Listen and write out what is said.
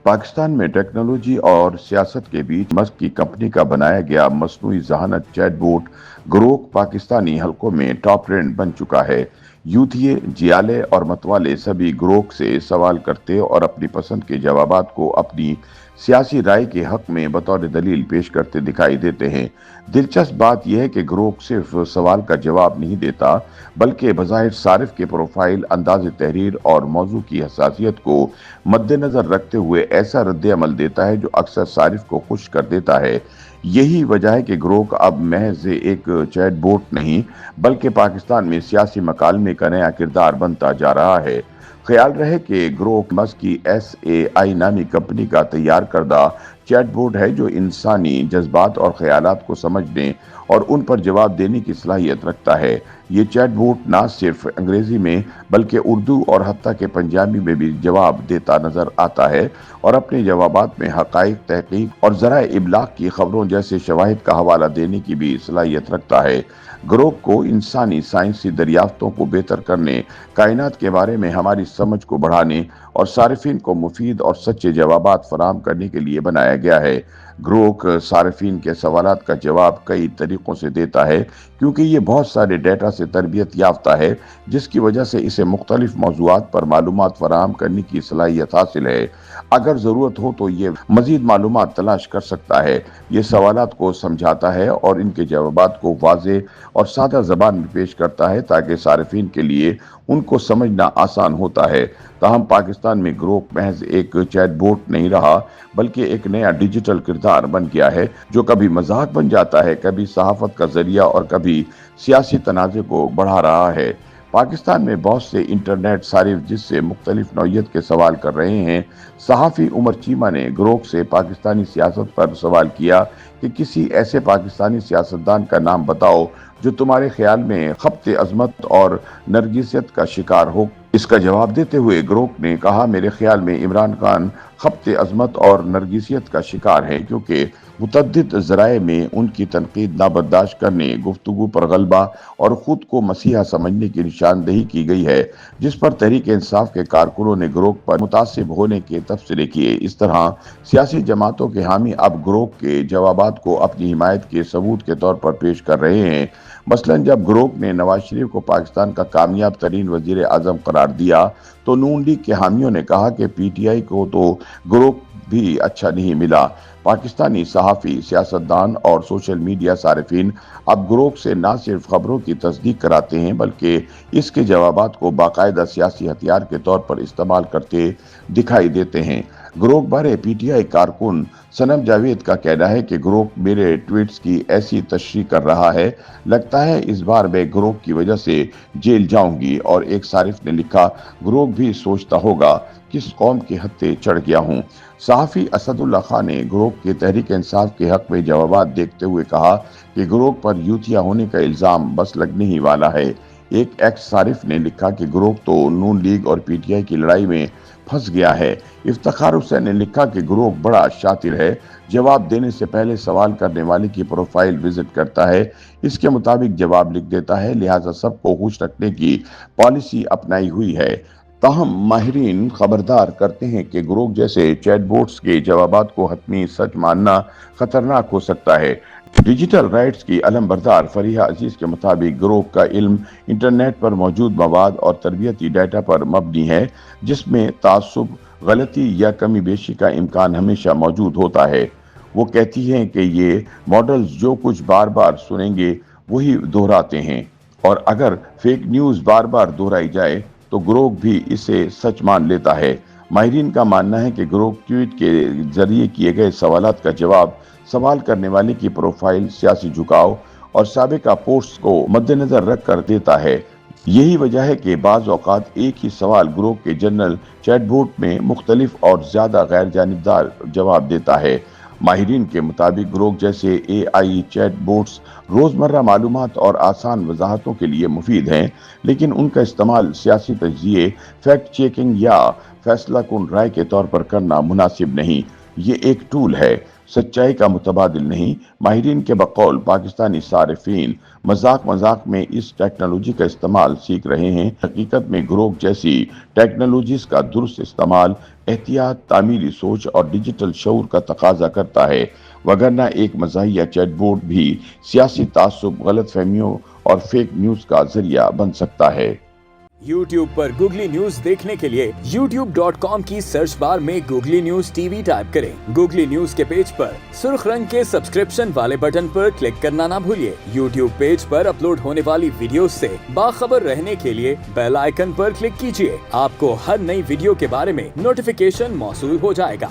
पाकिस्तान में टेक्नोलॉजी और सियासत के बीच मस्क की कंपनी का बनाया गया मसनूई जहानत चैटबॉट ग्रोक पाकिस्तानी हलकों में टॉप ट्रेंड बन चुका है। यूथिये, जियाले और मतवाले सभी ग्रोक से सवाल करते और अपनी पसंद के जवाबात को अपनी सियासी राय के हक में बतौर दलील पेश करते दिखाई देते हैं। दिलचस्प बात यह है कि ग्रोक सिर्फ सवाल का जवाब नहीं देता, बल्कि बज़ाहिर सारिफ के प्रोफाइल, अंदाज़ तहरीर और मौजू की हसासियत को मद्देनजर रखते हुए ऐसा रद्द अमल देता है जो अक्सर सारिफ को खुश कर देता है। यही वजह है कि ग्रोक अब महज एक चैटबॉट नहीं, बल्कि पाकिस्तान में सियासी मकालमे का नया किरदार बनता जा रहा है। ख्याल रहे कि ग्रोक मस्क की SAI नामी कंपनी का तैयार करदा चैटबॉट है जो इंसानी जज्बात और ख्यालात को समझने और उन पर जवाब देने की सलाहियत रखता है। ये चैटबॉट ना सिर्फ अंग्रेजी में बल्कि उर्दू और हत्ता के पंजाबी में भी जवाब देता नजर आता है और अपने जवाबात में हकाइक, तहकीक और ज़राए इबलाग की खबरों जैसे शवाहिद का हवाला देने की भी सलाहियत रखता है। ग्रोक को इंसानी साइंसी दरियाफ्तों को बेहतर करने, कायनात के बारे में हमारी समझ को बढ़ाने और सारिफिन को मुफीद और सच्चे जवाबात फराहम करने के लिए बनाया गया है। ग्रोक सारिफिन के सवालात का जवाब कई तरीकों से देता है, क्योंकि ये बहुत सारे डेटा से तरबियत याफ्ता है, जिसकी वजह से इसे मुख्तलिफ मौज़ूआत पर मालूमात फराहम करने की सलाहियत हासिल है। अगर ज़रूरत हो तो ये मज़ीद मालूमात तलाश कर सकता है। ये सवालात को समझाता है और इनके जवाबात को वाज़े और सादा ज़बान में पेश करता है ताकि सारिफिन के लिए उनको समझना आसान होता है। ताहम पाकिस्तान में ग्रोक महज एक चैटबॉट नहीं रहा, बल्कि एक नया डिजिटल किरदार बन गया है जो कभी मजाक बन जाता है, कभी सहाफत का जरिया और कभी सियासी तनाज़े को बढ़ा रहा है। पाकिस्तान में बहुत से इंटरनेट सारिफ जिससे मुख्तलिफ नौइयत के सवाल कर रहे हैं। सहाफ़ी उमर चीमा ने ग्रोक से पाकिस्तानी सियासत पर सवाल किया कि किसी ऐसे पाकिस्तानी सियासतदान का नाम बताओ जो तुम्हारे ख्याल में खब्त अजमत और नरगिसियत का शिकार हो। इसका जवाब देते हुए ग्रोक ने कहा, मेरे ख्याल में इमरान खान खब्त अजमत और नरगिसियत का शिकार है, क्योंकि मुतअद्दिद ज़राए में उनकी तनकीद ना बर्दाश्त करने, गुफ्तगू पर गलबा और खुद को मसीहा समझने की निशानदेही की गई है, जिस पर तहरीक इंसाफ के कारकुनों ने ग्रोक पर मुतासिब होने के तबसरे किए। इस तरह सियासी जमातों के हामी अब ग्रोक के जवाबात को अपनी हिमायत के सबूत के तौर पर पेश कर रहे हैं। मसलन जब ग्रोक ने नवाज शरीफ को पाकिस्तान का कामयाब तरीन वजीर आजम करार दिया, तो नून लीग के हामियों ने कहा कि PTI को तो ग्रोक भी अच्छा नहीं मिला। पाकिस्तानी सहाफ़ी, सियासतदान और सोशल मीडिया सारिफिन अब ग्रोक से न सिर्फ खबरों की तस्दीक कराते हैं, बल्कि इसके जवाबात को बाकायदा सियासी हथियार के तौर पर इस्तेमाल करते दिखाई देते हैं। ग्रोक बारे PTI कारकुन सनम जावेद का कहना है कि ग्रोक मेरे ट्वीट्स की ऐसी तशरीह कर रहा है, लगता है इस बार मैं ग्रोक की वजह से जेल जाऊंगी। और एक सारिफ ने लिखा, ग्रोक भी सोचता होगा किस कौम के हत्थे चढ़ गया हूँ। सहाफ़ी असदुल्ला खान ने ग्रोक के तहरीक इंसाफ के हक में जवाबात देखते हुए कहा कि ग्रोक पर यूथिया होने का इल्ज़ाम बस लगने ही वाला है। एक एक्स सारिफ ने लिखा कि ग्रोक तो नून लीग और PTI की लड़ाई में फंस गया है। इफ्तिखार हुसैन ने लिखा कि ग्रोक बड़ा शातिर है, जवाब देने से पहले सवाल करने वाले की प्रोफाइल विजिट करता है, इसके मुताबिक जवाब लिख देता है, लिहाजा सबको खुश रखने की पॉलिसी अपनाई हुई है। ताहम माहिरीन खबरदार करते हैं कि ग्रोक जैसे चैटबॉट्स के जवाबात को हतमी सच मानना खतरनाक हो सकता है। डिजिटल राइट्स की अलमबरदार फरीहा अजीज के मुताबिक ग्रोक का इल्म इंटरनेट पर मौजूद मवाद और तरबियती डाटा पर मबनी है, जिसमें तासुब, गलती या कमी बेशी का इम्कान हमेशा मौजूद होता है। वो कहती हैं कि ये मॉडल्स जो कुछ बार बार सुनेंगे वही दोहराते हैं, और अगर फेक न्यूज़ बार बार दोहराई जाए तो ग्रोक भी इसे सच मान लेता है। माहिरीन का मानना है कि ग्रोक ट्वीट के जरिए किए गए सवालात का जवाब सवाल करने वाले की प्रोफाइल, सियासी झुकाव और साबिका पोस्ट को मद्देनजर रख कर देता है। यही वजह है कि बाज़ औक़ात एक ही सवाल ग्रोक के जनरल चैटबॉट में मुख्तलिफ और ज़्यादा गैर जानिबदार जवाब देता है। माहिरीन के मुताबिक ग्रोक जैसे AI चैटबॉट्स रोज़मर्रा मालूमात और आसान वजाहतों के लिए मुफीद हैं, लेकिन उनका इस्तेमाल सियासी तज्ज़िये, फैक्ट चेकिंग या फैसला कुन राय के तौर पर करना मुनासिब नहीं। یہ ایک ٹول ہے، سچائی کا متبادل نہیں۔ ماہرین کے بقول پاکستانی صارفین مذاق میں اس ٹیکنالوجی کا استعمال سیکھ رہے ہیں۔ حقیقت میں گروک جیسی ٹیکنالوجیز کا درست استعمال احتیاط، تعمیری سوچ اور ڈیجیٹل شعور کا تقاضا کرتا ہے، وگرنہ ایک مزاحیہ چیٹ بوٹ بھی سیاسی تعصب، غلط فہمیوں اور فیک نیوز کا ذریعہ بن سکتا ہے۔ YouTube پر گوگلی نیوز دیکھنے کے لیے youtube.com کی سرچ بار میں googly news T V type کریں۔ گوگلی نیوز کے پیج پر سرخ رنگ کے سبسکرپشن والے بٹن پر کلک کرنا نہ بھولیے۔ YouTube پیج پر اپلوڈ ہونے والی ویڈیوز سے باخبر رہنے کے لیے بیل آئیکن پر کلک کیجیے۔ آپ کو ہر نئی ویڈیو کے بارے میں نوٹیفیکیشن موصول ہو جائے گا۔